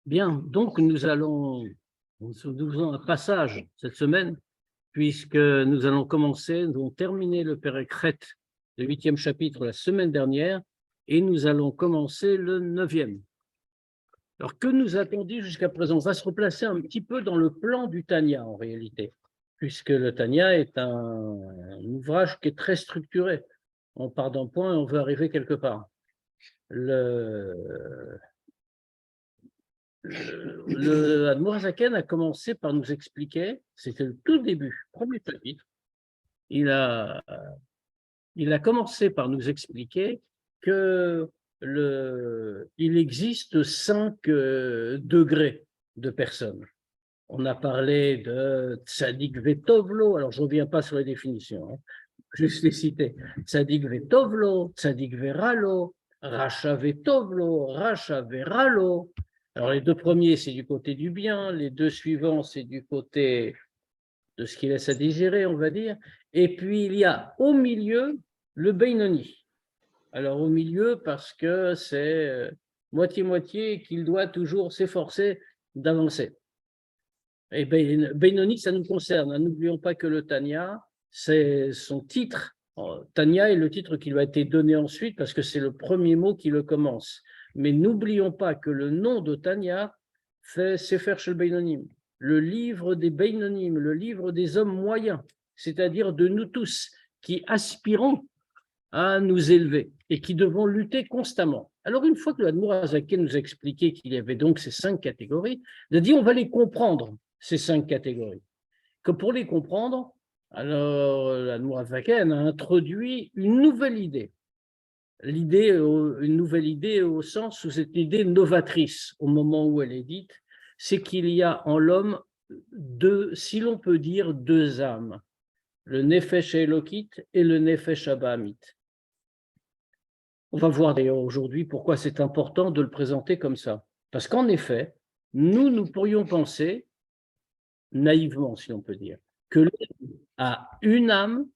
Bien, donc nous faisons un passage cette semaine, puisque nous allons commencer, nous avons terminé le Péricret, le 8e chapitre la semaine dernière, et nous allons commencer le 9e. Alors, que nous a-t-on dit jusqu'à présent? On va se replacer un petit peu dans le plan du Tanya, en réalité, puisque le Tanya est un ouvrage qui est très structuré. On part d'un point et on veut arriver quelque part. Le Admour Zaken a commencé par nous expliquer, c'était le tout début, premier chapitre, il a commencé par nous expliquer que il existe 5 degrés de personnes. On a parlé de Tzadik Vetovlo, alors je ne reviens pas sur les définitions, juste les citer. Tzadik Vetovlo, Tzadik Veralo, Racha Vetovlo, Racha Veralo. Alors les 2 premiers, c'est du côté du bien, les 2 suivants, c'est du côté de ce qui laisse à désirer, on va dire. Et puis il y a au milieu le Beinoni. Alors au milieu, parce que c'est moitié-moitié qu'il doit toujours s'efforcer d'avancer. Et Beinoni, ça nous concerne. N'oublions pas que le Tanya, c'est son titre. Tanya est le titre qui lui a été donné ensuite parce que c'est le premier mot qui le commence. Mais n'oublions pas que le nom de Tanya fait Sefer Shel Beinonim, le livre des Beinonim, le livre des hommes moyens, c'est-à-dire de nous tous qui aspirons à nous élever et qui devons lutter constamment. Alors, une fois que l'Admour Hazaken nous a expliqué qu'il y avait donc ces 5 catégories, il a dit on va les comprendre, ces 5 catégories. Que pour les comprendre, alors l'Admour Hazaken a introduit une nouvelle idée. Une nouvelle idée au sens où cette idée novatrice, au moment où elle est dite, c'est qu'il y a en l'homme 2, si l'on peut dire, 2 âmes, le Nefesh Elokit et le Nefesh Abahamit. On va voir d'ailleurs aujourd'hui pourquoi c'est important de le présenter comme ça. Parce qu'en effet, nous pourrions penser, naïvement si on peut dire, que l'homme a une âme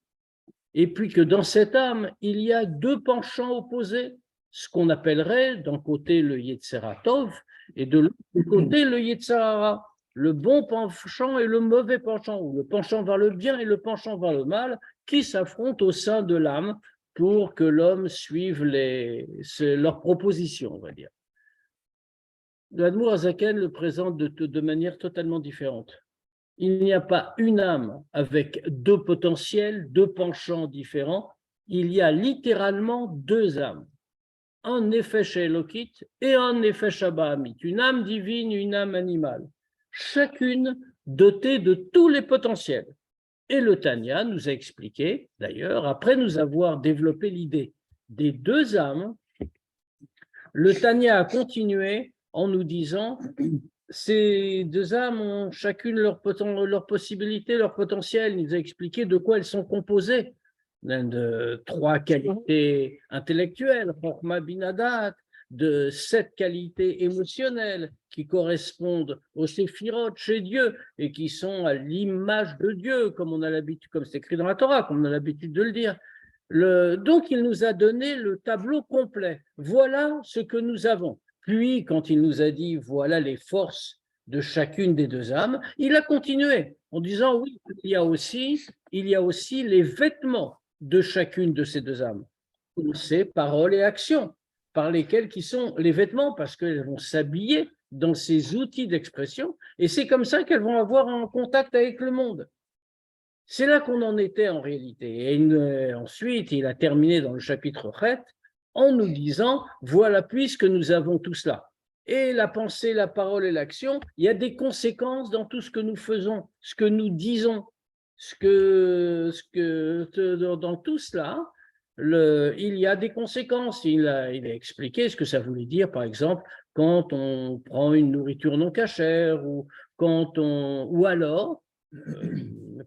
et puis que dans cette âme, il y a 2 penchants opposés, ce qu'on appellerait d'un côté le Yetzera Tov et de l'autre côté le Yetzera Hara, le bon penchant et le mauvais penchant, ou le penchant vers le bien et le penchant vers le mal, qui s'affrontent au sein de l'âme pour que l'homme suive leurs propositions, on va dire. L'Admour Hazaken le présente de manière totalement différente. Il n'y a pas une âme avec 2 potentiels, 2 penchants différents, il y a littéralement 2 âmes, un Nefesh Elokit et un Nefesh Abahamit, une âme divine, une âme animale, chacune dotée de tous les potentiels. Et le Tanya nous a expliqué, d'ailleurs, après nous avoir développé l'idée des 2 âmes, le Tanya a continué en nous disant ces 2 âmes ont chacune leur possibilité, leur potentiel. Il nous a expliqué de quoi elles sont composées. De 3 qualités intellectuelles, Chokhma Binadat, de 7 qualités émotionnelles qui correspondent aux séphirot chez Dieu et qui sont à l'image de Dieu, comme on a l'habitude, comme c'est écrit dans la Torah, comme on a l'habitude de le dire. Donc, il nous a donné le tableau complet. Voilà ce que nous avons. Puis, quand il nous a dit voilà les forces de chacune des 2 âmes, il a continué en disant oui, il y a aussi les vêtements de chacune de ces 2 âmes. C'est paroles et actions, par lesquelles qui sont les vêtements, parce qu'elles vont s'habiller dans ces outils d'expression, et c'est comme ça qu'elles vont avoir un contact avec le monde. C'est là qu'on en était en réalité. Et ensuite, il a terminé dans le chapitre 7 en nous disant, voilà, puisque nous avons tout cela, et la pensée, la parole et l'action, il y a des conséquences dans tout ce que nous faisons, ce que nous disons, dans tout cela, il y a des conséquences. Il a expliqué ce que ça voulait dire, par exemple, quand on prend une nourriture non cachère, ou alors,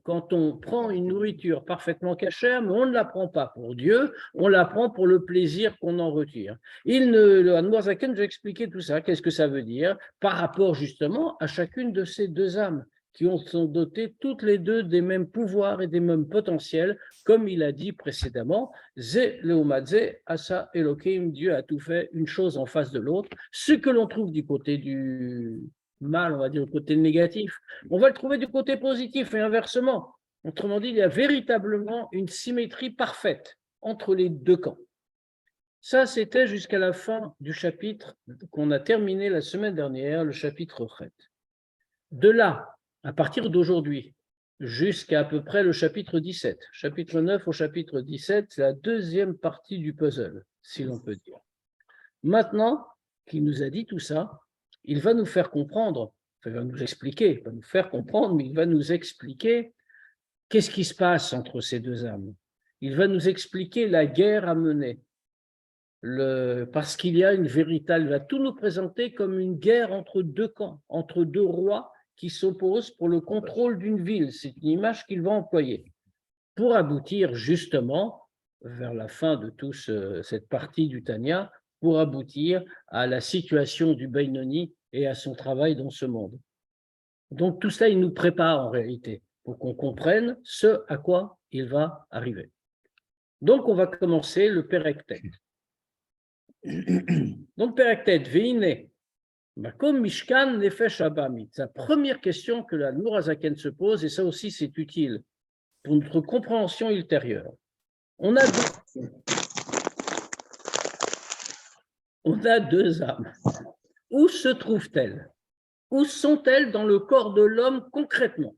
quand on prend une nourriture parfaitement cachère, mais on ne la prend pas pour Dieu, on la prend pour le plaisir qu'on en retire. Le Admour Zaken nous a expliqué tout ça, qu'est-ce que ça veut dire, par rapport justement à chacune de ces 2 âmes, qui sont dotés toutes les deux des mêmes pouvoirs et des mêmes potentiels, comme il a dit précédemment, Ze leumadze asa Elohim, Dieu a tout fait, une chose en face de l'autre. Ce que l'on trouve du côté du mal, on va dire du côté négatif, on va le trouver du côté positif et inversement. Autrement dit, il y a véritablement une symétrie parfaite entre les deux camps. Ça, c'était jusqu'à la fin du chapitre qu'on a terminé la semaine dernière, le chapitre Chet. De là, à partir d'aujourd'hui, jusqu'à peu près le chapitre 17, chapitre 9 au chapitre 17, c'est la deuxième partie du puzzle, si l'on peut dire. Maintenant qu'il nous a dit tout ça, il va nous faire comprendre, il va nous expliquer, il va nous faire comprendre, mais il va nous expliquer qu'est-ce qui se passe entre ces deux âmes. Il va nous expliquer la guerre à mener. Parce qu'il y a une véritable, il va tout nous présenter comme une guerre entre deux camps, entre deux rois qui s'opposent pour le contrôle d'une ville. C'est une image qu'il va employer pour aboutir justement, vers la fin de toute cette partie du Tanya, pour aboutir à la situation du Benoni et à son travail dans ce monde. Donc tout cela, il nous prépare en réalité pour qu'on comprenne ce à quoi il va arriver. Donc on va commencer le Perek Tet. Donc, Perek Veine, Makom Mishkan Nefesh Abamit. La première question que la Nourazaken se pose, et ça aussi c'est utile pour notre compréhension ultérieure. On a deux âmes. Où se trouvent-elles? Où sont-elles dans le corps de l'homme concrètement?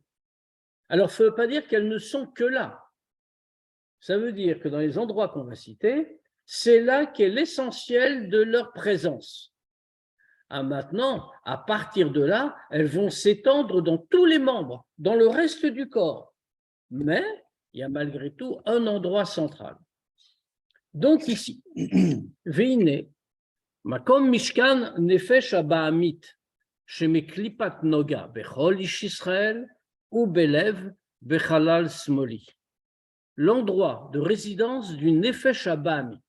Alors, ça ne veut pas dire qu'elles ne sont que là. Ça veut dire que dans les endroits qu'on va citer, c'est là qu'est l'essentiel de leur présence. Maintenant, à partir de là, elles vont s'étendre dans tous les membres, dans le reste du corps. Mais il y a malgré tout un endroit central. Donc ici, Veine, Makom Mishkan Nefesh Abahamit, Shemeklipat Noga, Bechol Ish Israël, ou Belev, Bechalal Smoli. L'endroit de résidence du Nefesh Abahamit,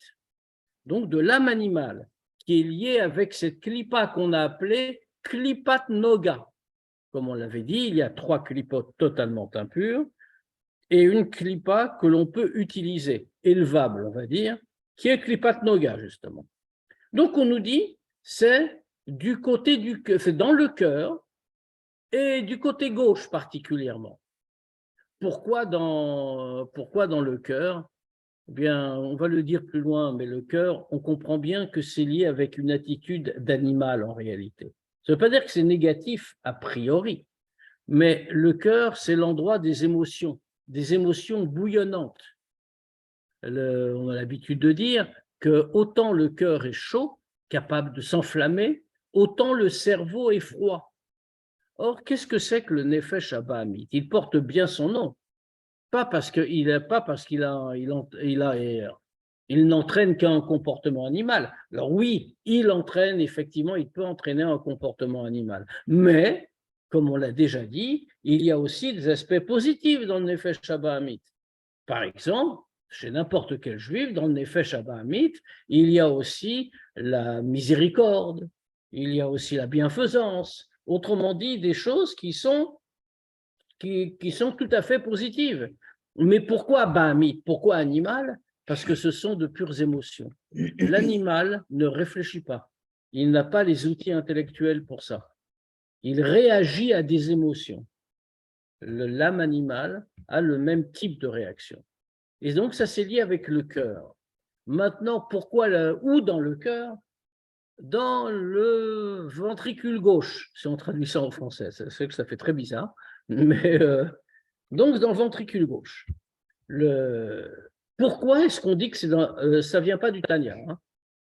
donc de l'âme animale, qui est liée avec cette klipa qu'on a appelée klipat noga. Comme on l'avait dit, il y a 3 klipotes totalement impures et une klipa que l'on peut utiliser, élevable, on va dire, qui est klipat noga, justement. Donc, on nous dit, c'est du côté du cœur, c'est dans le cœur et du côté gauche particulièrement. Pourquoi dans le cœur? Eh bien, on va le dire plus loin, mais le cœur, on comprend bien que c'est lié avec une attitude d'animal en réalité. Ça ne veut pas dire que c'est négatif a priori, mais le cœur, c'est l'endroit des émotions bouillonnantes. On a l'habitude de dire que autant le cœur est chaud, capable de s'enflammer, autant le cerveau est froid. Or, qu'est-ce que c'est que le Nefesh Abahamit? Il porte bien son nom. Pas parce qu'il n'entraîne qu'un comportement animal. Alors oui, il entraîne, effectivement, il peut entraîner un comportement animal. Mais, comme on l'a déjà dit, il y a aussi des aspects positifs dans le Nefesh Abahamit. Par exemple, chez n'importe quel juif, dans le Nefesh Abahamit, il y a aussi la miséricorde, il y a aussi la bienfaisance. Autrement dit, des choses qui sont tout à fait positives. Mais pourquoi Bahamit? Pourquoi animal? Parce que ce sont de pures émotions. L'animal ne réfléchit pas. Il n'a pas les outils intellectuels pour ça. Il réagit à des émotions. L'âme animale a le même type de réaction. Et donc, ça s'est lié avec le cœur. Maintenant, pourquoi où dans le cœur? Dans le ventricule gauche, si on traduit ça en français. C'est que ça fait très bizarre. Mais donc, dans le ventricule gauche. Pourquoi est-ce qu'on dit que ça ne vient pas du Tanya, hein?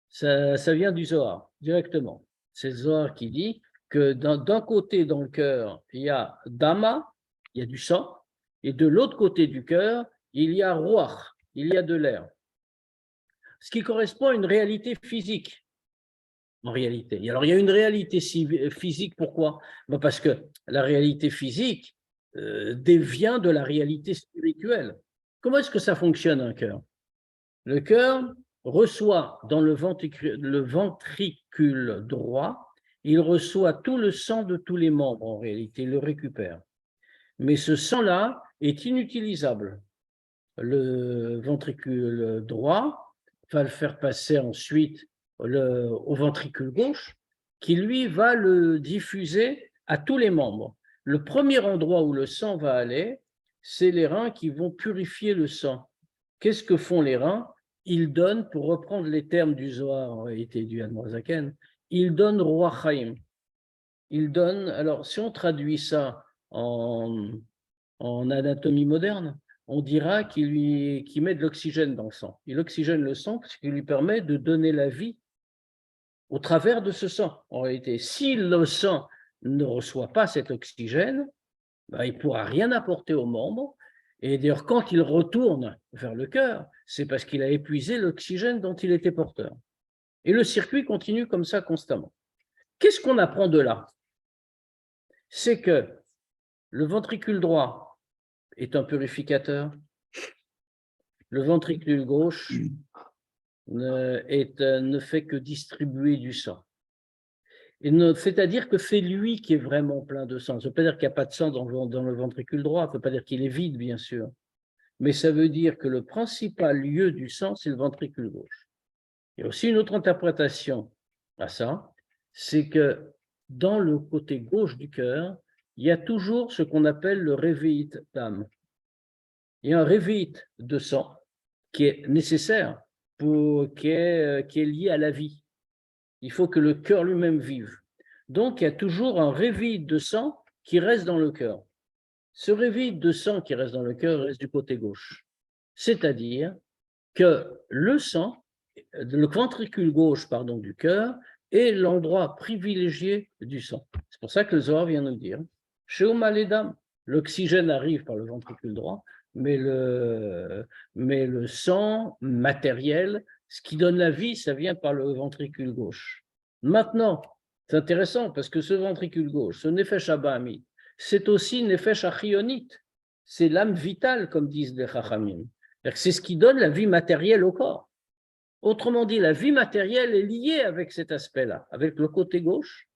Ça vient du Zohar, directement. C'est le Zohar qui dit que d'un côté, dans le cœur, il y a Dama, il y a du sang, et de l'autre côté du cœur, il y a Ruach, il y a de l'air. Ce qui correspond à une réalité physique, en réalité. Alors, il y a une réalité physique, pourquoi? Parce que la réalité physique dévient de la réalité spirituelle. Comment est-ce que ça fonctionne, un cœur? Le cœur reçoit dans le ventricule droit, il reçoit tout le sang de tous les membres, en réalité, il le récupère. mais ce sang-là est inutilisable. Le ventricule droit va le faire passer ensuite au ventricule gauche, qui lui va le diffuser à tous les membres. Le premier endroit où le sang va aller, c'est les reins qui vont purifier le sang. Qu'est-ce que font les reins? Ils donnent, pour reprendre les termes du Zohar, en réalité du Admorazaken, ils donnent Roi Chaim. Ils donnent, alors si on traduit ça en anatomie moderne, on dira qu'il met de l'oxygène dans le sang. Il oxygène le sang parce qu'il lui permet de donner la vie au travers de ce sang. En réalité, si le sang ne reçoit pas cet oxygène, ben, il ne pourra rien apporter aux membres. Et d'ailleurs, quand il retourne vers le cœur, c'est parce qu'il a épuisé l'oxygène dont il était porteur. Et le circuit continue comme ça constamment. Qu'est-ce qu'on apprend de là? C'est que le ventricule droit est un purificateur, le ventricule gauche ne fait que distribuer du sang. C'est-à-dire que c'est lui qui est vraiment plein de sang. Ça ne veut pas dire qu'il n'y a pas de sang dans le ventricule droit, ça ne veut pas dire qu'il est vide, bien sûr, mais ça veut dire que le principal lieu du sang, c'est le ventricule gauche. Il y a aussi une autre interprétation à ça, c'est que dans le côté gauche du cœur, il y a toujours ce qu'on appelle le réveil d'âme. Il y a un réveil de sang qui est nécessaire, qui est lié à la vie. Il faut que le cœur lui-même vive. Donc, il y a toujours un réveil de sang qui reste dans le cœur. Ce réveil de sang qui reste dans le cœur reste du côté gauche. C'est-à-dire que le sang, le ventricule gauche du cœur, est l'endroit privilégié du sang. C'est pour ça que le Zohar vient nous dire, chez Omaledam, l'oxygène arrive par le ventricule droit, mais le sang matériel, ce qui donne la vie, ça vient par le ventricule gauche. Maintenant, c'est intéressant parce que ce ventricule gauche, ce Nefesh Abahamit, c'est aussi Nefesh Achionit, c'est l'âme vitale, comme disent les Chachamim. C'est ce qui donne la vie matérielle au corps. Autrement dit, la vie matérielle est liée avec cet aspect-là, avec le côté gauche,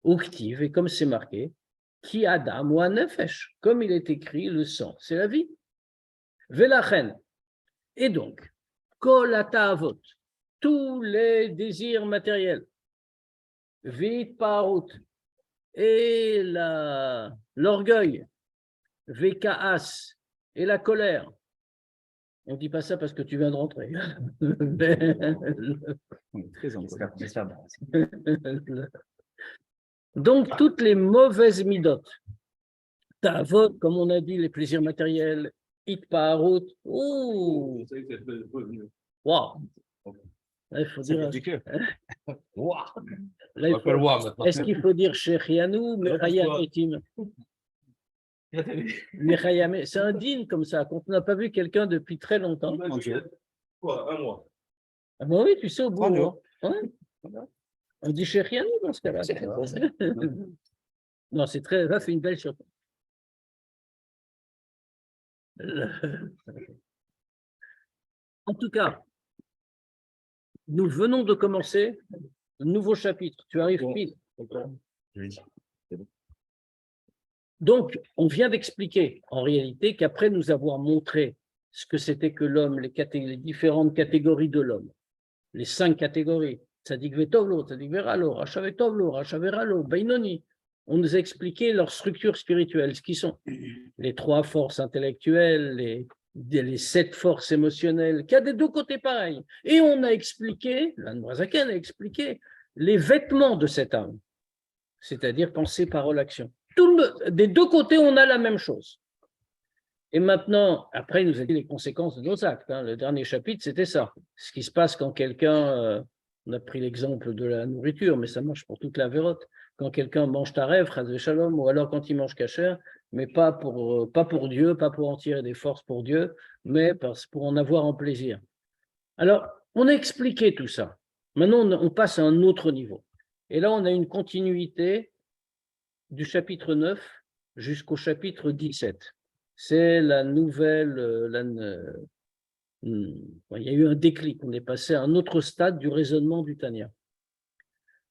octive, et comme c'est marqué, qui Adam ou Nefesh, comme il est écrit, le sang, c'est la vie. Velachen. Et donc, Kol Atavot, tous les désirs matériels, Vit Parut, et l'orgueil, Vekaas, et la colère. On ne dit pas ça parce que tu viens de rentrer. Donc, toutes les mauvaises midotes, Tavot, comme on a dit, les plaisirs matériels, Itpaarut, ouh, waouh. Il faut dire. Est-ce qu'il faut dire Shechianou, Mechayam Etim? C'est un dîne comme ça, quand on n'a pas vu quelqu'un depuis très longtemps. Quoi, un mois? Ah ben oui, tu sais, au bout. Ouais. On dit Shechianou dans ce cas-là. Non, c'est très. Ça, c'est une belle surprise. En tout cas, nous venons de commencer un nouveau chapitre. Tu arrives pile. Donc, on vient d'expliquer en réalité qu'après nous avoir montré ce que c'était que l'homme, les différentes catégories de l'homme, les 5 catégories, Tzadik Vetovlo, Tzadik Veralo, Racha Vetovlo, Racha Veralo, Bainoni, on nous a expliqué leur structure spirituelle, ce qui sont les 3 forces intellectuelles, les 7 forces émotionnelles, qui a des 2 côtés pareils. Et on a expliqué, l'Admorazaken a expliqué, les vêtements de cette âme, c'est-à-dire pensée, parole, action. Des 2 côtés, on a la même chose. Et maintenant, après, il nous a dit les conséquences de nos actes. Le dernier chapitre, c'était ça. Ce qui se passe quand quelqu'un, on a pris l'exemple de la nourriture, mais ça marche pour toute la vérote. Quand quelqu'un mange taref, chas shalom, ou alors quand il mange kasher, mais pas pour Dieu, pas pour en tirer des forces pour Dieu, mais pour en avoir un plaisir. Alors, on a expliqué tout ça. Maintenant, on passe à un autre niveau. Et là, on a une continuité du chapitre 9 jusqu'au chapitre 17. C'est la nouvelle... il y a eu un déclic, on est passé à un autre stade du raisonnement du Tanya.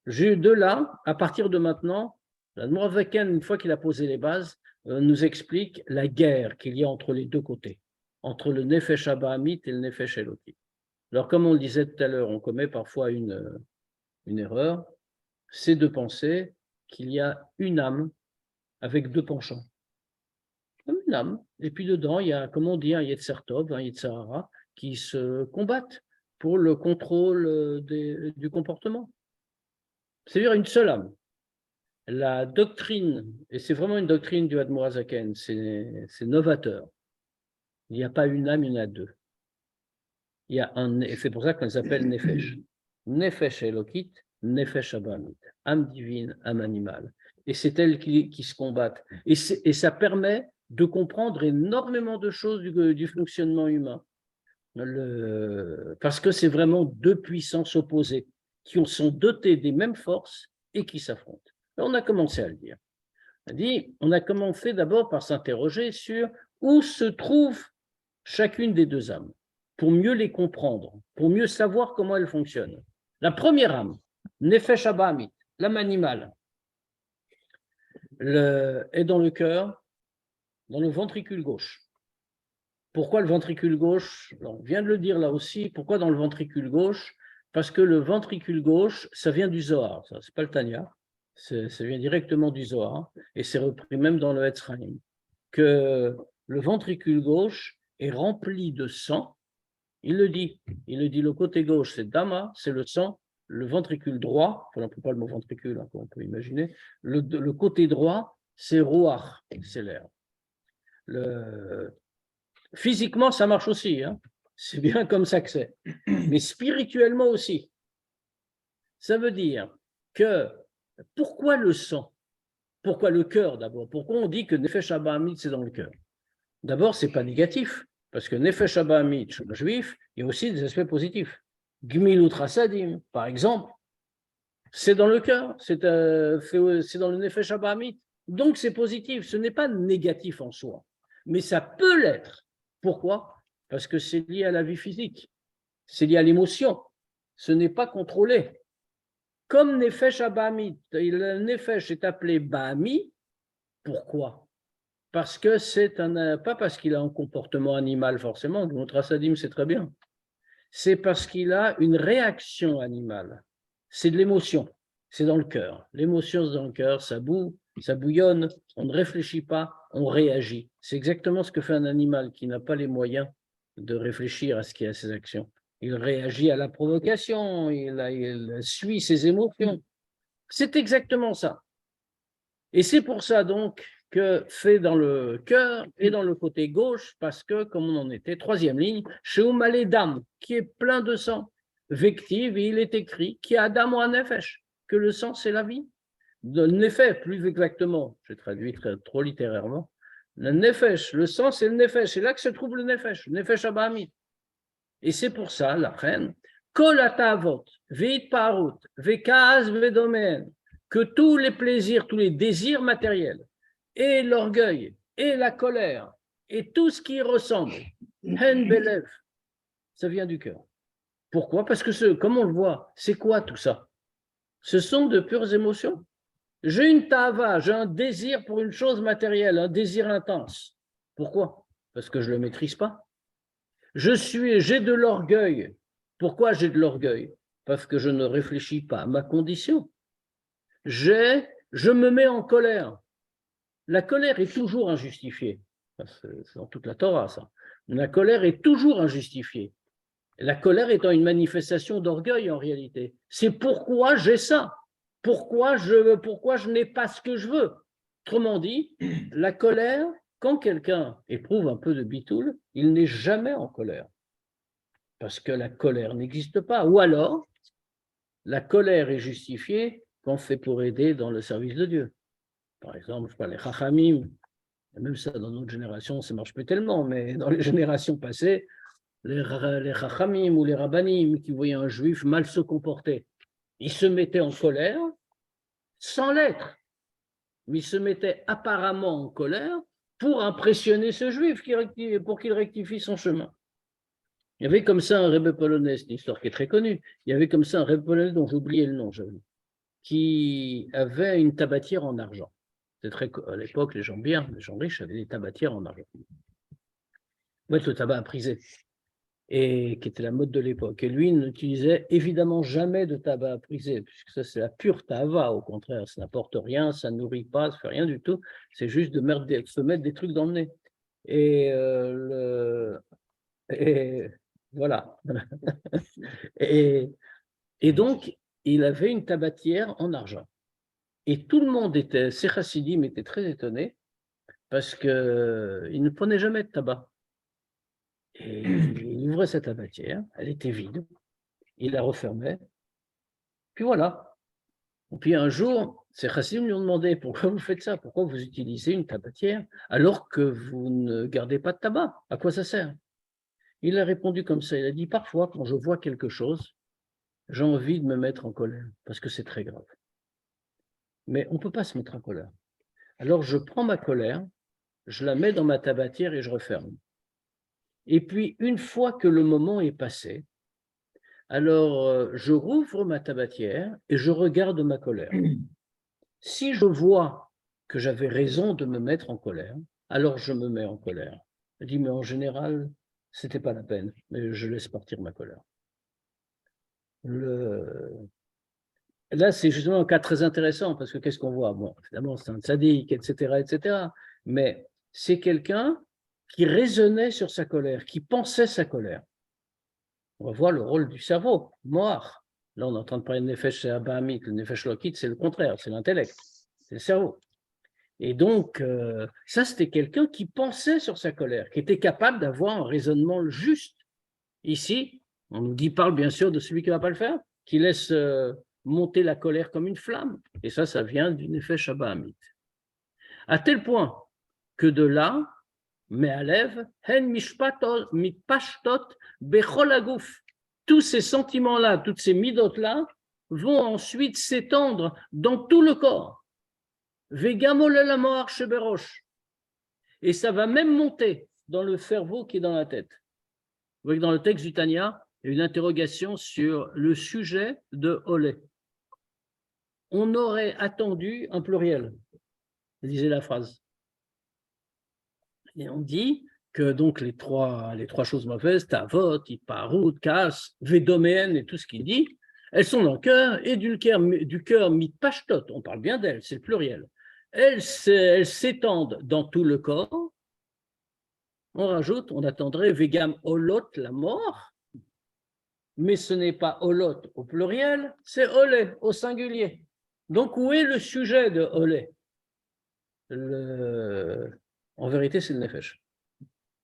De là, à partir de maintenant, L'Admorazaken, une fois qu'il a posé les bases, nous explique la guerre qu'il y a entre les deux côtés, entre le Nefesh Abahamit et le Nefesh Elokit. Alors, comme on le disait tout à l'heure, on commet parfois une erreur, c'est de penser qu'il y a une âme avec deux penchants. Comme une âme. Et puis dedans, il y a, comme on dit, un Yetzer Tov, un Yetzer Hara, qui se combattent pour le contrôle du comportement. C'est-à-dire une seule âme. La doctrine, et c'est vraiment une doctrine du Admorazaken, c'est novateur. Il n'y a pas une âme, il y en a deux. Il y a et c'est pour ça qu'on s'appelle Nefesh. Nefesh Elokit, Nefesh Abahamit. Âme divine, âme animale. Et c'est elles qui se combattent. Et ça permet de comprendre énormément de choses du fonctionnement humain. Parce que c'est vraiment deux puissances opposées qui sont dotées des mêmes forces et qui s'affrontent. On a commencé à le dire. On a commencé d'abord par s'interroger sur où se trouve chacune des deux âmes, pour mieux les comprendre, pour mieux savoir comment elles fonctionnent. La première âme, Nefesh Abahamit, l'âme animale, est dans le cœur, dans le ventricule gauche. Pourquoi le ventricule gauche? On vient de le dire là aussi. Pourquoi dans le ventricule gauche? Parce que le ventricule gauche, ça vient du Zohar, ça, c'est pas le Tanya, ça vient directement du Zohar, et c'est repris même dans le Etz Chaim, que le ventricule gauche est rempli de sang. Il le dit, le côté gauche, c'est Dama, c'est le sang, le ventricule droit, on n'emploie pas le mot ventricule, hein, comme on peut imaginer, le côté droit, c'est Ruach, c'est l'air. Physiquement, ça marche aussi, hein. C'est bien comme ça que c'est. Mais spirituellement aussi. Ça veut dire que, pourquoi le sang? Pourquoi le cœur d'abord? Pourquoi on dit que Nefesh Abahamit, c'est dans le cœur? D'abord, ce n'est pas négatif, parce que Nefesh Abahamit, chez le juif, il y a aussi des aspects positifs. Gmilut Rasadim, par exemple, c'est dans le cœur, c'est dans le Nefesh Abahamit. Donc, c'est positif, ce n'est pas négatif en soi, mais ça peut l'être. Pourquoi? Parce que c'est lié à la vie physique, c'est lié à l'émotion, ce n'est pas contrôlé. Comme Nefesh Abahamit, le Nefesh est appelé Bahami, pourquoi? Parce que pas parce qu'il a un comportement animal forcément, notre Asadim c'est très bien, c'est parce qu'il a une réaction animale, c'est de l'émotion, c'est dans le cœur. L'émotion c'est dans le cœur, ça bouillonne, on ne réfléchit pas, on réagit. C'est exactement ce que fait un animal qui n'a pas les moyens de réfléchir à ce qui est à ses actions. Il réagit à la provocation, il suit ses émotions. C'est exactement ça. Et c'est pour ça donc que fait dans le cœur et dans le côté gauche, parce que, comme on en était, troisième ligne, chez Oumalé Dam, qui est plein de sang, vective, et il est écrit, qui a Adam ou un nefesh, que le sang c'est la vie. Le nefesh, plus exactement, j'ai traduit trop littérairement, le nefesh, le sang c'est le nefesh, c'est là que se trouve le nefesh Abahamit. Et c'est pour ça, la reine, Kol atavot, veit parut, vekaz vedomen, que tous les plaisirs, tous les désirs matériels, et l'orgueil, et la colère, et tout ce qui y ressemble, hen belev, ça vient du cœur. Pourquoi? Parce que, comme on le voit, c'est quoi tout ça? Ce sont de pures émotions. J'ai une tava, j'ai un désir pour une chose matérielle, un désir intense. Pourquoi? Parce que je ne le maîtrise pas. J'ai de l'orgueil. Pourquoi j'ai de l'orgueil? Parce que je ne réfléchis pas à ma condition. Je me mets en colère. La colère est toujours injustifiée. C'est dans toute la Torah, ça. La colère est toujours injustifiée. La colère étant une manifestation d'orgueil en réalité. C'est pourquoi j'ai ça. Pourquoi je n'ai pas ce que je veux. Autrement dit, la colère, quand quelqu'un éprouve un peu de bitoul, il n'est jamais en colère. Parce que la colère n'existe pas. Ou alors, la colère est justifiée quand c'est pour aider dans le service de Dieu. Par exemple, je parle des chachamim, même ça dans notre génération, ça ne marche plus tellement, mais dans les générations passées, les chachamim ou les rabbanim qui voyaient un juif mal se comporter, ils se mettaient en colère sans l'être, mais ils se mettaient apparemment en colère pour impressionner ce juif pour qu'il rectifie son chemin. Il y avait comme ça un rebbe polonais, c'est une histoire qui est très connue, il y avait comme ça un rebbe polonais dont j'ai oublié le nom, qui avait une tabatière en argent. À l'époque, les gens riches avaient des tabatières en argent. En fait, le tabac à priser, et qui était la mode de l'époque. Et lui, il n'utilisait évidemment jamais de tabac à priser, puisque ça, c'est la pure tava, au contraire, ça n'apporte rien, ça ne nourrit pas, ça ne fait rien du tout, c'est juste de se mettre des trucs dans le nez. Et, et voilà. Et donc, il avait une tabatière en argent. Et tout le monde ces chassidim étaient très étonnés, parce qu'il ne prenait jamais de tabac. Et il ouvrait sa tabatière, elle était vide, il la refermait, puis voilà. Et puis un jour, ces chassidim lui ont demandé, pourquoi vous faites ça? Pourquoi vous utilisez une tabatière alors que vous ne gardez pas de tabac? À quoi ça sert? Il a répondu comme ça, il a dit, parfois quand je vois quelque chose, j'ai envie de me mettre en colère, parce que c'est très grave. Mais on ne peut pas se mettre en colère. Alors je prends ma colère, je la mets dans ma tabatière et je referme. Et puis, une fois que le moment est passé, alors je rouvre ma tabatière et je regarde ma colère. Si je vois que j'avais raison de me mettre en colère, alors je me mets en colère. Je dis, mais en général, ce n'était pas la peine, mais je laisse partir ma colère. Là, c'est justement un cas très intéressant, parce que qu'est-ce qu'on voit? Bon, évidemment, c'est un tzaddik, etc., etc., mais c'est quelqu'un qui raisonnait sur sa colère, qui pensait sa colère. On va voir le rôle du cerveau, moar. Là, on est en train de parler de nefesh abahamit. Le nefesh lokit, c'est le contraire, c'est l'intellect, c'est le cerveau. Et donc, ça, c'était quelqu'un qui pensait sur sa colère, qui était capable d'avoir un raisonnement juste. Ici, on nous parle bien sûr de celui qui ne va pas le faire, qui laisse monter la colère comme une flamme. Et ça vient du nefesh abahamit. À tel point que de là, Me'alev, hen mitpashtot bechol haguf. Tous ces sentiments-là, toutes ces midot-là, vont ensuite s'étendre dans tout le corps. Vegam olel hamoar sheberosh. Et ça va même monter dans le cerveau qui est dans la tête. Vous voyez que dans le texte du Tanya, il y a une interrogation sur le sujet de olé. On aurait attendu un pluriel, lisez la phrase. Et on dit que donc les trois choses mauvaises, Tavot, Iparut, Kas, Vedoméen et tout ce qu'il dit, elles sont dans le cœur, et du cœur mitpashtot, on parle bien d'elles, c'est le pluriel. Elles s'étendent dans tout le corps. On rajoute, on attendrait Vegam Olot, la mort, mais ce n'est pas Olot au pluriel, c'est Olé au singulier. Donc où est le sujet de Olé? En vérité, c'est le nefesh.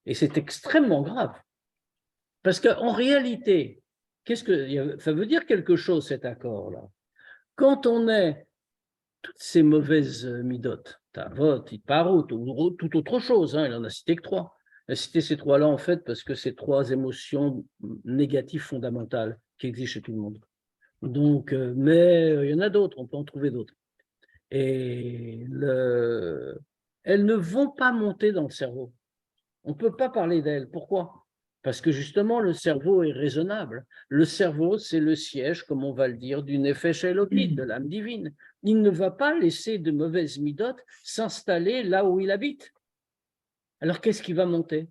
Et c'est extrêmement grave. Parce qu'en réalité, ça veut dire quelque chose, cet accord-là. Quand on est toutes ces mauvaises midotes, Tavot, Iparut, ou toute autre chose, il en a cité que 3. Il a cité ces 3-là, en fait, parce que c'est 3 émotions négatives fondamentales qui existent chez tout le monde. Donc, mais il y en a d'autres, on peut en trouver d'autres. Et elles ne vont pas monter dans le cerveau. On ne peut pas parler d'elle. Pourquoi? Parce que justement, le cerveau est raisonnable. Le cerveau, c'est le siège, comme on va le dire, du nefesh elokit, de l'âme divine. Il ne va pas laisser de mauvaises midotes s'installer là où il habite. Alors, qu'est-ce qui va monter?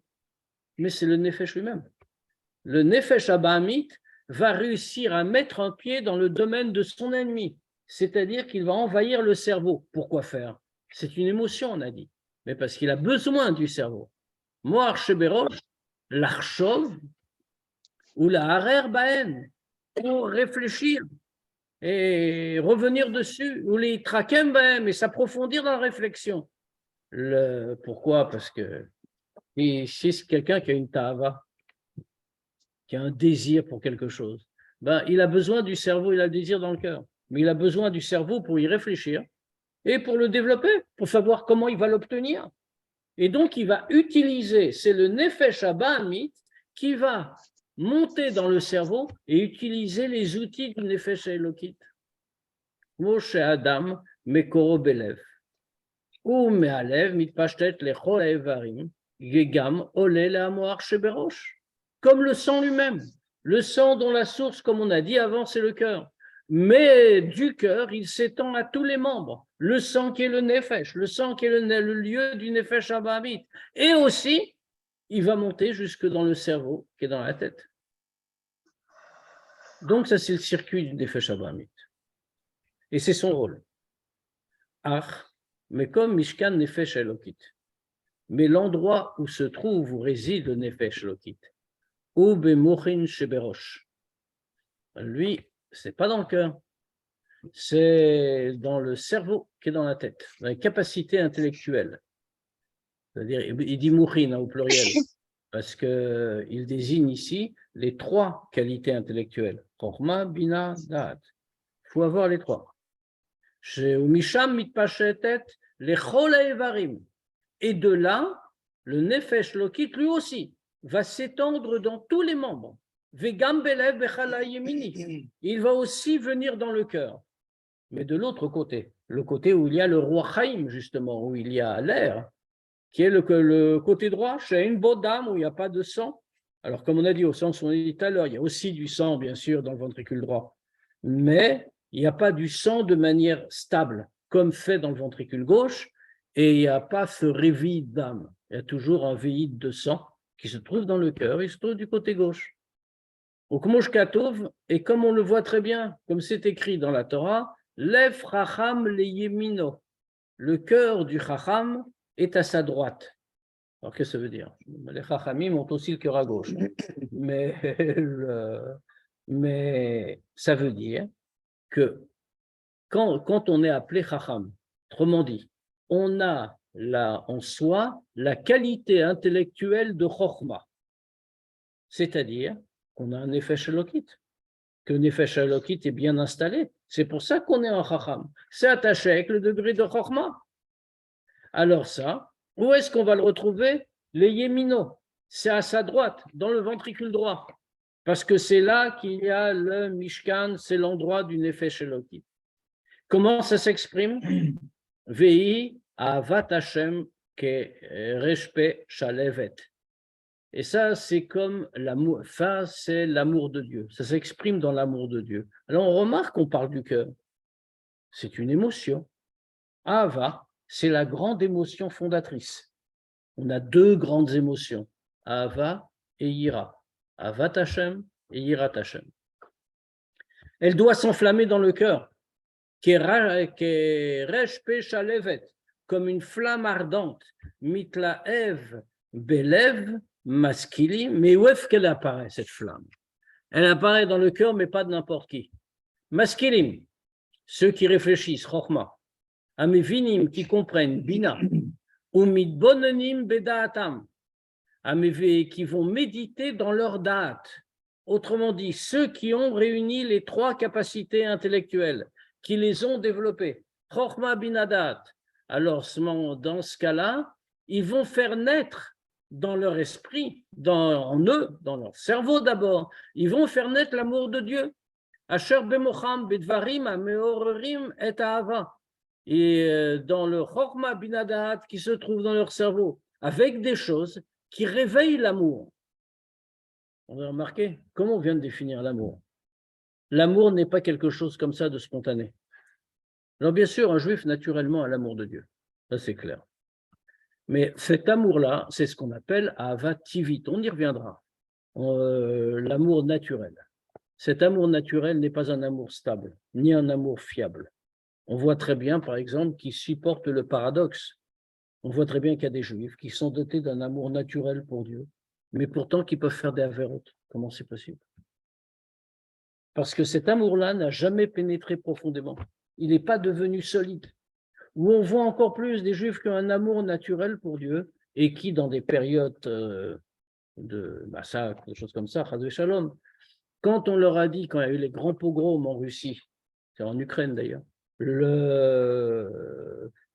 Mais c'est le nefesh lui-même. Le nefesh abahamit va réussir à mettre un pied dans le domaine de son ennemi. C'est-à-dire qu'il va envahir le cerveau. Pourquoi faire? C'est une émotion, on a dit. Mais parce qu'il a besoin du cerveau. Moar sheberosh, l'archov ou la harer baen, pour réfléchir et revenir dessus, ou les trakem baen, et s'approfondir dans la réflexion. Pourquoi? Parce que si c'est quelqu'un qui a une tava, qui a un désir pour quelque chose, il a besoin du cerveau, il a le désir dans le cœur, mais il a besoin du cerveau pour y réfléchir et pour le développer, pour savoir comment il va l'obtenir. Et donc, il va utiliser, c'est le nefesh abahamit qui va monter dans le cerveau et utiliser les outils du nefesh elokit. Moshe Adam mekoro belev. Ou me'alev mitpashtet lechol ha'evarim yegam ole le'amoar sheberosh. Comme le sang lui-même. Le sang dont la source, comme on a dit avant, c'est le cœur. mais du cœur, il s'étend à tous les membres. Le sang qui est le nefesh, le sang qui est le lieu du nefesh abahamite. Et aussi, il va monter jusque dans le cerveau qui est dans la tête. Donc, ça, c'est le circuit du nefesh abahamite. Et c'est son rôle. Mais comme Mishkan Nefesh Elokit. Mais l'endroit où se trouve, où réside le Nefesh Elokit, ou Bemochin Sheberosh, lui, c'est pas dans le cœur, c'est dans le cerveau qui est dans la tête, dans la capacité intellectuelle. C'est-à-dire, il dit Mochin au pluriel, parce qu'il désigne ici les trois qualités intellectuelles. Chorma, Bina, Da'at. Il faut avoir les trois. Et de là, le Nefesh Lokit, lui aussi, va s'étendre dans tous les membres. Il va aussi venir dans le cœur. Mais de l'autre côté, le côté où il y a le roi Chaim, justement, où il y a l'air, qui est le côté droit, chez une bodam, où il n'y a pas de sang. Alors, comme on a dit au sens où on a dit tout à l'heure, il y a aussi du sang, bien sûr, dans le ventricule droit. Mais il n'y a pas du sang de manière stable, comme fait dans le ventricule gauche, et il n'y a pas ce réveil d'âme. Il y a toujours un véhid de sang qui se trouve dans le cœur, il se trouve du côté gauche. Au Kmosh Katov, et comme on le voit très bien, comme c'est écrit dans la Torah, Lev Chacham le Yemino, le cœur du Chacham est à sa droite. Alors qu'est-ce que ça veut dire? Les Chachamim ont aussi le cœur à gauche, mais ça veut dire que quand on est appelé Chacham, autrement dit, on a en soi la qualité intellectuelle de Chochma, c'est-à-dire qu'on a un Nefesh Elokit, que le Nefesh Elokit est bien installé. C'est pour ça qu'on est un Chacham. C'est attaché avec le degré de Chochma. Alors ça, où est-ce qu'on va le retrouver? Les Yémino, c'est à sa droite, dans le ventricule droit, parce que c'est là qu'il y a le Mishkan, c'est l'endroit du Nefesh Elokit. Comment ça s'exprime? Vei avat Hashem ke reshpe shalevet. Et ça, c'est comme l'amour, ça, c'est l'amour de Dieu. Ça s'exprime dans l'amour de Dieu. Alors, on remarque qu'on parle du cœur. C'est une émotion. Ava, c'est la grande émotion fondatrice. On a deux grandes émotions, Ava et Yira. Avat Hashem et Yirat Hashem. Elle doit s'enflammer dans le cœur. Comme une flamme ardente, mitlaev belev maskili, mais où est-ce qu'elle apparaît, cette flamme? Elle apparaît dans le cœur, mais pas de n'importe qui. Maskilim, ceux qui réfléchissent, chokhma, amevinim, qui comprennent, bina, ou mitbonenim bedaatam, qui vont méditer dans leur da'at. Autrement dit, ceux qui ont réuni les trois capacités intellectuelles, qui les ont développées. Chokhma binadat. Alors, dans ce cas-là, ils vont faire naître dans leur esprit, en eux, dans leur cerveau d'abord, ils vont faire naître l'amour de Dieu. Asher bemocham bedvarim ameorerim et ahava. Et dans le Chokhma binadat qui se trouve dans leur cerveau, avec des choses qui réveillent l'amour. On a remarqué comment on vient de définir l'amour. L'amour n'est pas quelque chose comme ça de spontané. Alors bien sûr, un juif naturellement a l'amour de Dieu, ça c'est clair. Mais cet amour-là, c'est ce qu'on appelle ahavat tivit, on y reviendra, l'amour naturel. Cet amour naturel n'est pas un amour stable, ni un amour fiable. On voit très bien, par exemple, qu'il supporte le paradoxe. On voit très bien qu'il y a des juifs qui sont dotés d'un amour naturel pour Dieu, mais pourtant qui peuvent faire des avérotes. Comment c'est possible? Parce que cet amour-là n'a jamais pénétré profondément. Il n'est pas devenu solide. Où on voit encore plus des juifs qui ont un amour naturel pour Dieu et qui, dans des périodes de massacre, des choses comme ça, Chas Shalom, quand on leur a dit, quand il y a eu les grands pogroms en Russie, c'est en Ukraine d'ailleurs,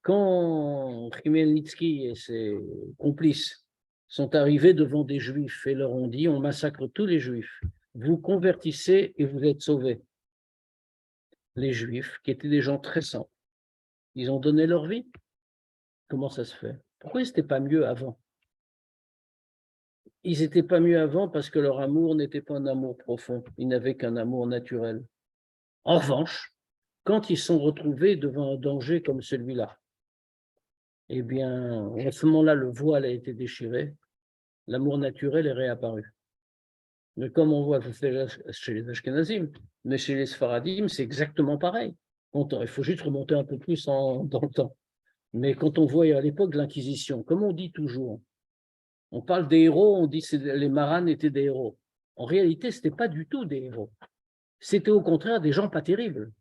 quand Khmelnytsky et ses complices sont arrivés devant des juifs et leur ont dit, on massacre tous les juifs, vous convertissez et vous êtes sauvés. Les juifs, qui étaient des gens très simples, ils ont donné leur vie. Comment ça se fait? Pourquoi ils n'étaient pas mieux avant? Ils n'étaient pas mieux avant parce que leur amour n'était pas un amour profond, ils n'avaient qu'un amour naturel. En revanche, quand ils sont retrouvés devant un danger comme celui-là, eh bien, à ce moment-là, le voile a été déchiré, l'amour naturel est réapparu. Mais comme on voit chez les Ashkenazim, mais chez les Sfaradim, c'est exactement pareil. Il faut juste remonter un peu plus dans le temps. Mais quand on voit à l'époque de l'Inquisition, comme on dit toujours, on parle des héros, on dit que les Marans étaient des héros. En réalité, ce n'était pas du tout des héros. C'était au contraire des gens pas terribles.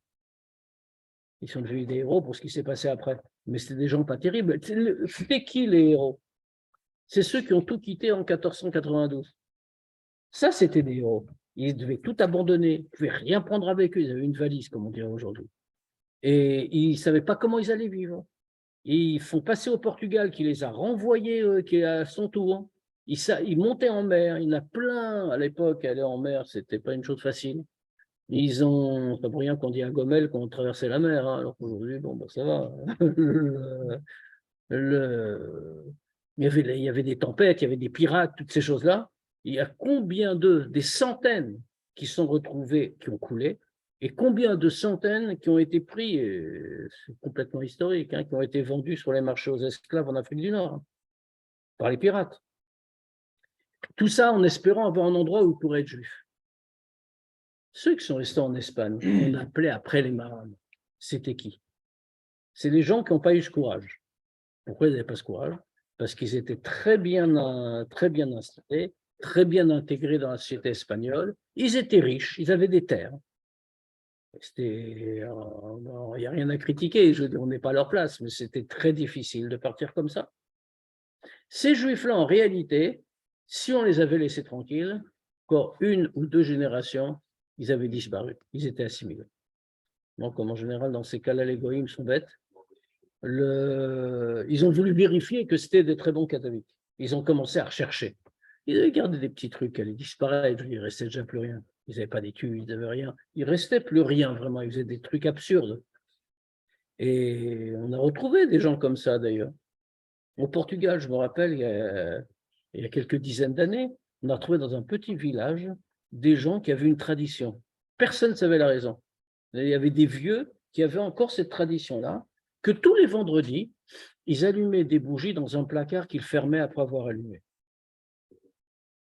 Ils sont devenus des héros pour ce qui s'est passé après. Mais c'était des gens pas terribles. C'était qui les héros? C'est ceux qui ont tout quitté en 1492. Ça, c'était des héros. Ils devaient tout abandonner. Ils ne pouvaient rien prendre avec eux. Ils avaient une valise, comme on dirait aujourd'hui. Et ils ne savaient pas comment ils allaient vivre. Ils font passer au Portugal, qui les a renvoyés qui à son tour. Ils montaient en mer. Il y en a plein à l'époque. Aller en mer, ce n'était pas une chose facile. Ils ont, pas pour rien qu'on dit à Gomel qu'on traversait la mer, hein, alors qu'aujourd'hui, bon, ben, ça va. Il y avait des tempêtes, il y avait des pirates, toutes ces choses-là. Il y a combien d'eux, des centaines qui sont retrouvés, qui ont coulé, et combien de centaines qui ont été pris, c'est complètement historique, hein, qui ont été vendus sur les marchés aux esclaves en Afrique du Nord, hein, par les pirates. Tout ça en espérant avoir un endroit où ils pourraient être juifs. Ceux qui sont restés en Espagne, on appelait après les marins, c'était qui? C'est les gens qui n'ont pas eu ce courage. Pourquoi ils n'avaient pas ce courage? Parce qu'ils étaient très bien installés, très bien intégrés dans la société espagnole. Ils étaient riches, ils avaient des terres. Il n'y a rien à critiquer, je veux dire, on n'est pas à leur place, mais c'était très difficile de partir comme ça. Ces juifs-là, en réalité, si on les avait laissés tranquilles, encore une ou deux générations, ils avaient disparu, ils étaient assimilés. Donc, comme en général, dans ces cas-là, les goïms sont bêtes. Ils ont voulu vérifier que c'était des très bons catholiques. Ils ont commencé à rechercher. Ils avaient gardé des petits trucs, elle disparaît, il ne restait déjà plus rien. Ils n'avaient pas d'études, ils n'avaient rien. Il ne restait plus rien, vraiment. Ils faisaient des trucs absurdes. Et on a retrouvé des gens comme ça, d'ailleurs. Au Portugal, je me rappelle, il y a quelques dizaines d'années, on a retrouvé dans un petit village des gens qui avaient une tradition. Personne ne savait la raison. Il y avait des vieux qui avaient encore cette tradition-là, que tous les vendredis, ils allumaient des bougies dans un placard qu'ils fermaient après avoir allumé.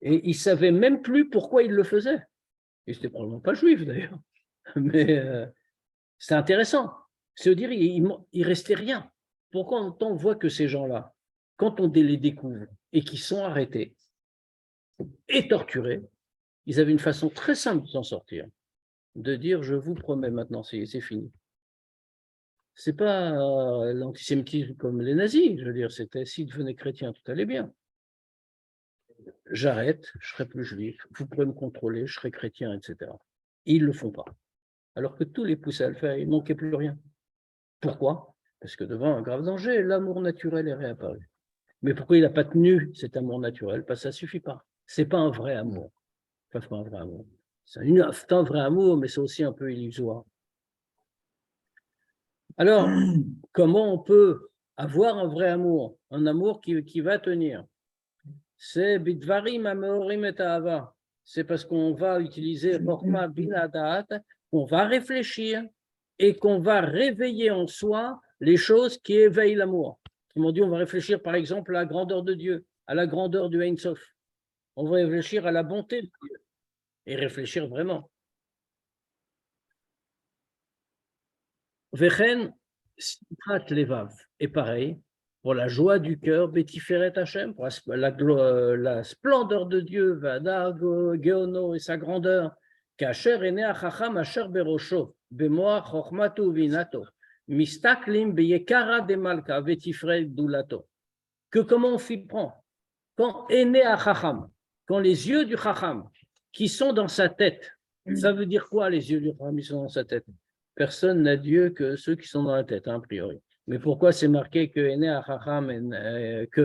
Et ils ne savaient même plus pourquoi ils le faisaient. Ils n'étaient probablement pas juifs d'ailleurs. Mais c'est intéressant. C'est-à-dire, il ne restait rien. Pourquoi on voit que ces gens-là, quand on les découvre et qu'ils sont arrêtés et torturés, ils avaient une façon très simple de s'en sortir. De dire, je vous promets maintenant, c'est fini. Ce n'est pas l'antisémitisme comme les nazis, je veux dire, c'était s'ils devenaient chrétiens, tout allait bien. J'arrête, je ne serai plus juif, vous pourrez me contrôler, je serai chrétien, etc. Ils ne le font pas. Alors que tous les poussaient à le faire, il ne manquait plus rien. Pourquoi? Parce que devant un grave danger, l'amour naturel est réapparu. Mais pourquoi il n'a pas tenu cet amour naturel? Parce que ça ne suffit pas. Ce n'est pas un vrai amour. Enfin, c'est pas un vrai amour. C'est un vrai amour, mais c'est aussi un peu illusoire. Alors, comment on peut avoir un vrai amour, un amour qui va tenir? C'est bidvarim ameorim et ahava. C'est parce qu'on va utiliser chorma bina da'at, qu'on va réfléchir et qu'on va réveiller en soi les choses qui éveillent l'amour. Comme on dit, on va réfléchir par exemple à la grandeur de Dieu, à la grandeur du Ein Sof. On va réfléchir à la bonté de Dieu et réfléchir vraiment. Vechen Simchat Levav est pareil, pour la joie du cœur, Betiferet Hashem, pour la splendeur de Dieu, Vada Geono et sa grandeur, Kasher Ene Achacham Asher Berosho, Bemoa Chochmatu Vinato, Mistaklim Beyekara de Malka, Betifret Dulato. Que comment on s'y prend? Quand Ene Achacham, quand les yeux du Chacham, qui sont dans sa tête, ça veut dire quoi les yeux du Chacham qui sont dans sa tête? Personne n'a Dieu que ceux qui sont dans la tête, hein, a priori. Mais pourquoi c'est marqué que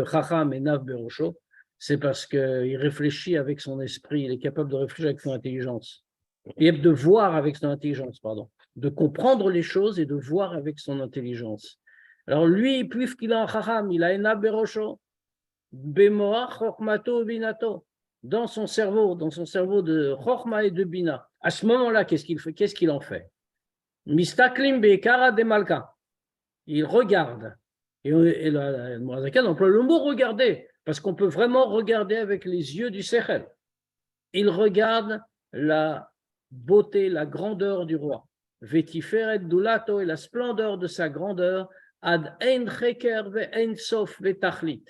Chacham est Nav Berosho? C'est parce qu'il réfléchit avec son esprit, il est capable de réfléchir avec son intelligence. Et de voir avec son intelligence, pardon. De comprendre les choses et de voir avec son intelligence. Alors lui, puisqu'il a un Chacham, il a un Nav Berosho, Bemoa Chochmato Binato, dans son cerveau de Chochma et de Bina. À ce moment-là, qu'est-ce qu'il fait? Qu'est-ce qu'il en fait? Mistaklim be'ekara de malka. Il regarde. Et le Mourazakan emploie le mot regarder, parce qu'on peut vraiment regarder avec les yeux du Sechel. Il regarde la beauté, la grandeur du roi. Vetiferet dulato et la splendeur de sa grandeur. Ad ein cheker ve'ein sof ve'tachlit.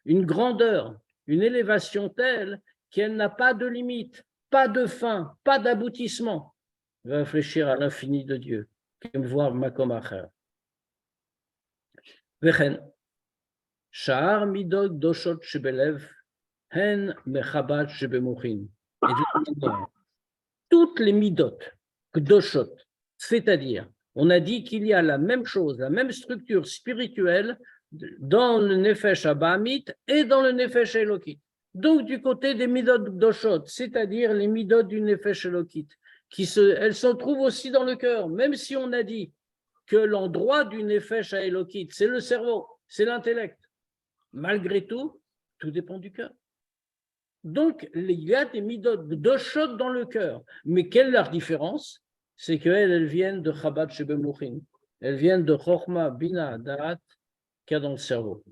Une grandeur, une élévation telle qu'elle n'a pas de limite, pas de fin, pas d'aboutissement. Il va réfléchir à l'infini de Dieu. Voir Makom Acher. Vechen. Sha'ar midot doshot shebelev hen mechabat shebemochin. Et de toute manière, toutes les midot, doshot, c'est-à-dire, on a dit qu'il y a la même chose, la même structure spirituelle dans le Nefesh Abahamit et dans le Nefesh Elokit. Donc, du côté des midot doshot, c'est-à-dire les midot du Nefesh Elokit, elles se trouvent aussi dans le cœur, même si on a dit que l'endroit du Nefesh Elokit, c'est le cerveau, c'est l'intellect. Malgré tout, tout dépend du cœur. Donc, il y a des midot doshot dans le cœur. Mais quelle est leur différence? C'est qu'elles viennent de Chabad Shebemouchin. Elles viennent de Chochma, Bina, Da'at, qu'il y a dans le cerveau.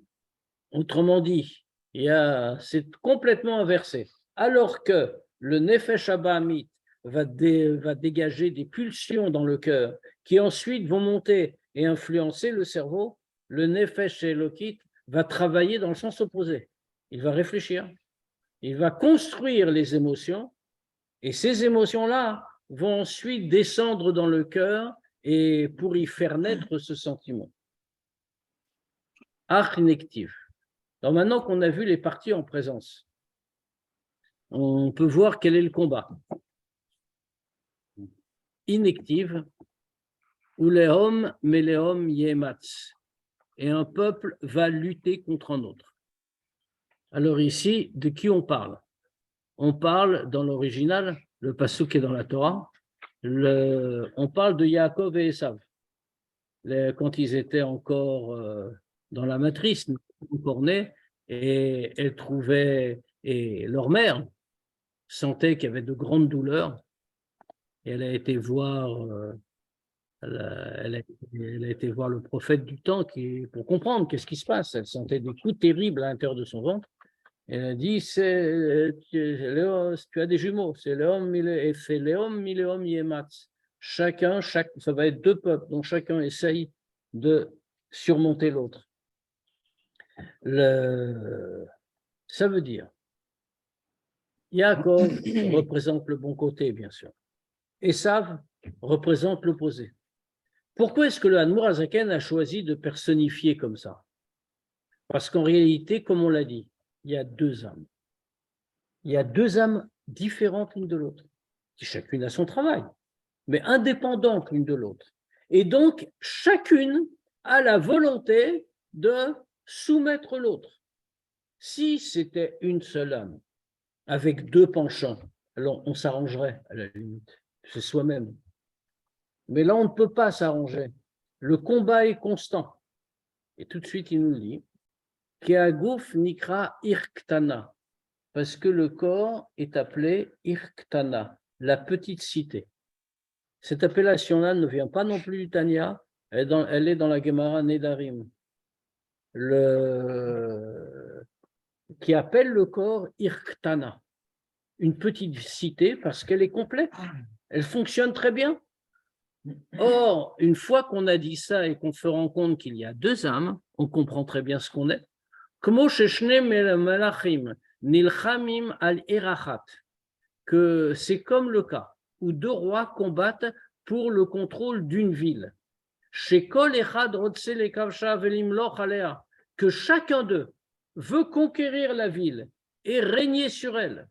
Autrement dit, c'est complètement inversé. Alors que le Nefesh Abahamit va dégager des pulsions dans le cœur qui ensuite vont monter et influencer le cerveau, le Nefesh Elokit va travailler dans le sens opposé. Il va réfléchir. Il va construire les émotions et ces émotions-là vont ensuite descendre dans le cœur et pour y faire naître ce sentiment. Ach inactif. Donc maintenant qu'on a vu les parties en présence, on peut voir quel est le combat. Inactive, ou lehom melehom yematz. Et un peuple va lutter contre un autre. Alors ici, de qui on parle? On parle dans l'original, le passouk est dans la Torah, on parle de Yaakov et Esav. Quand ils étaient encore dans la matrice, encore nés, et elles trouvaient, et leur mère sentait qu'il y avait de grandes douleurs, et elle a été voir, elle a été voir le prophète du temps pour comprendre qu'est-ce qui se passe. Elle sentait des coups terribles à l'intérieur de son ventre. Elle a dit, tu as des jumeaux, c'est l'homme et c'est l'homme yematz. Chacun, ça va être deux peuples, donc chacun essaye de surmonter l'autre. Ça veut dire, Yaakov représente le bon côté, bien sûr. Esav représente l'opposé. Pourquoi est-ce que le Hadmour Hazaken a choisi de personnifier comme ça? Parce qu'en réalité, comme on l'a dit, il y a deux âmes. Il y a deux âmes différentes l'une de l'autre, qui chacune a son travail, mais indépendantes l'une de l'autre. Et donc, chacune a la volonté de soumettre l'autre. Si c'était une seule âme, avec deux penchants, alors on s'arrangerait à la limite, c'est soi-même. Mais là, on ne peut pas s'arranger. Le combat est constant. Et tout de suite, il nous dit Keagouf nikra irktana, parce que le corps est appelé irktana, la petite cité. Cette appellation-là ne vient pas non plus du Tanya, elle est dans la Gemara Nedarim, qui appelle le corps irktana, une petite cité parce qu'elle est complète, elle fonctionne très bien. Or, une fois qu'on a dit ça et qu'on se rend compte qu'il y a deux âmes, on comprend très bien ce qu'on est. Que c'est comme le cas où deux rois combattent pour le contrôle d'une ville. Que chacun d'eux veut conquérir la ville et régner sur elle.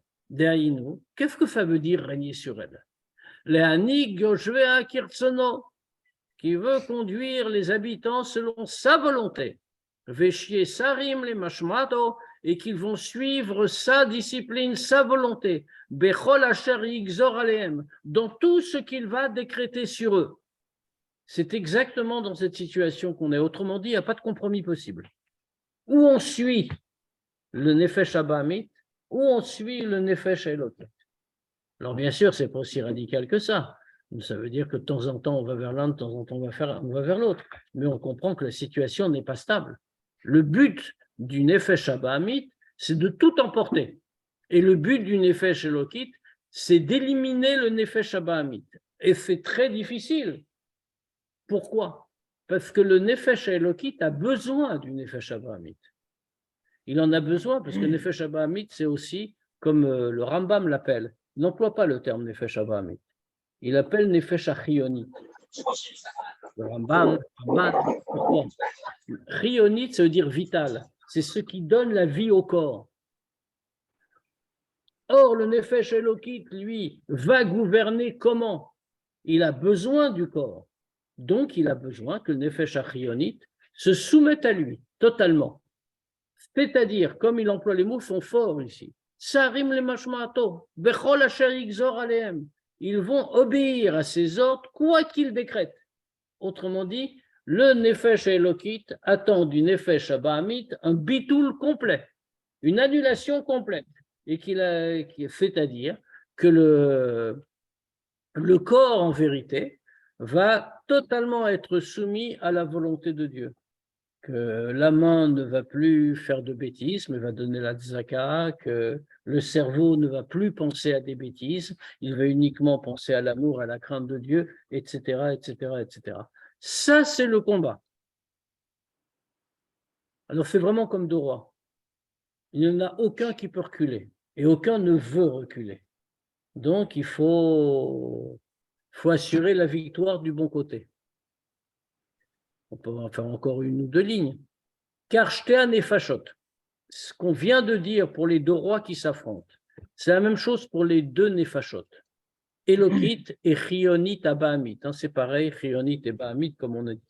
Qu'est-ce que ça veut dire régner sur elle? Qui veut conduire les habitants selon sa volonté. Veshier Sarim les Mashmato, et qu'ils vont suivre sa discipline, sa volonté. Bechol Asher Yigzor Aleem, dans tout ce qu'il va décréter sur eux. C'est exactement dans cette situation qu'on est. Autrement dit, il n'y a pas de compromis possible. Ou on suit le Nefesh Abahamit, ou on suit le Nefesh Elokit. Alors bien sûr, c'est pas aussi radical que ça, Ça veut dire que de temps en temps, on va vers l'un, de temps en temps, on va vers l'autre. Mais on comprend que la situation n'est pas stable. Le but du Nefesh Abahamit, c'est de tout emporter. Et le but du Nefesh Elokit, c'est d'éliminer le Nefesh Abahamit. Et c'est très difficile. Pourquoi? Parce que le Nefesh Elokit a besoin du Nefesh Abahamit. Il en a besoin parce que Nefesh Abahamit, c'est aussi, comme le Rambam l'appelle, il n'emploie pas le terme Nefesh Abahamit. Il appelle Nefesh Achionit. Le Rambam, pourquoi? Chionit, ça veut dire vital. C'est ce qui donne la vie au corps. Or, le Nefesh Elokit, lui, va gouverner comment? Il a besoin du corps. Donc, il a besoin que le Nefesh Achionit se soumette à lui, totalement. C'est-à-dire, comme il emploie les mots, sont forts ici. Sarim le mashmaato, bechol asher yigzor alehem. Ils vont obéir à ses ordres, quoi qu'il décrète. Autrement dit, le Nefesh Elokit attend du Nefesh Abahamit un bitoul complet, une annulation complète. Et c'est-à-dire que le corps, en vérité, va totalement être soumis à la volonté de Dieu. Que la main ne va plus faire de bêtises, mais va donner la tzaka, que le cerveau ne va plus penser à des bêtises, il va uniquement penser à l'amour, à la crainte de Dieu, etc., etc., etc. Ça, c'est le combat. Alors, c'est vraiment comme deux rois. Il n'y en a aucun qui peut reculer, et aucun ne veut reculer. Donc, il faut assurer la victoire du bon côté. On peut en faire encore une ou deux lignes. Karshtéan et Fachot. Ce qu'on vient de dire pour les deux rois qui s'affrontent, c'est la même chose pour les deux Nefashot. Elokit et Chionit Abahamit. C'est pareil, Chionit et Bahamit, comme on a dit.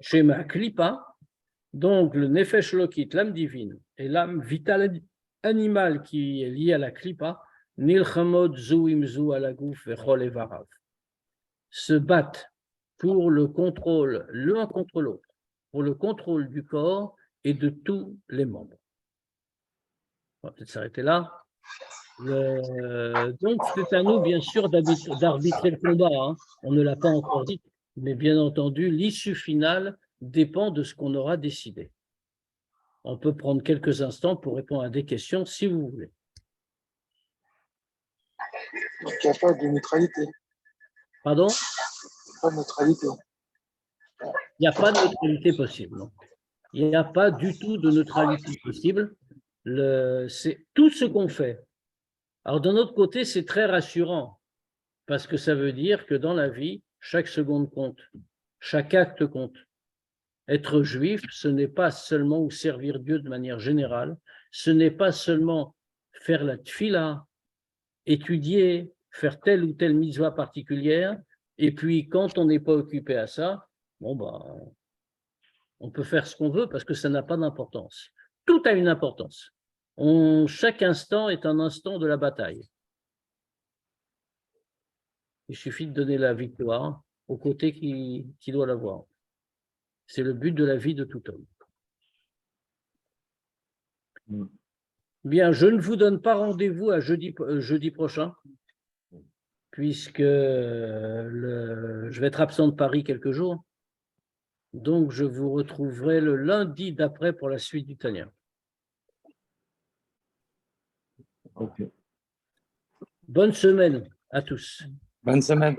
Chez ma Klipa, donc le Nefesh Elokit, l'âme divine, et l'âme vitale animale qui est liée à la Klipa, Nilchamot Zouimzou Alagouf et Chol Evarav, se battent pour le contrôle l'un contre l'autre, pour le contrôle du corps et de tous les membres. On va peut-être s'arrêter là. Donc, c'est à nous, bien sûr, d'arbitrer le combat. On ne l'a pas encore dit, mais bien entendu, l'issue finale dépend de ce qu'on aura décidé. On peut prendre quelques instants pour répondre à des questions, si vous voulez. Donc, il n'y a pas de neutralité. Pardon? Pas de neutralité. Il n'y a pas de neutralité possible. Non. Il n'y a pas du tout de neutralité possible. C'est tout ce qu'on fait. Alors, d'un autre côté, c'est très rassurant, parce que ça veut dire que dans la vie, chaque seconde compte, chaque acte compte. Être juif, ce n'est pas seulement ou servir Dieu de manière générale, ce n'est pas seulement faire la tfila, étudier, faire telle ou telle mitzvah particulière, et puis quand on n'est pas occupé à ça, on peut faire ce qu'on veut parce que ça n'a pas d'importance. Tout a une importance. Chaque instant est un instant de la bataille. Il suffit de donner la victoire au côté qui doit l'avoir. C'est le but de la vie de tout homme. Bien, je ne vous donne pas rendez-vous à jeudi prochain, puisque je vais être absent de Paris quelques jours. Donc, je vous retrouverai le lundi d'après pour la suite du Tanya. Ok. Bonne semaine à tous. Bonne semaine.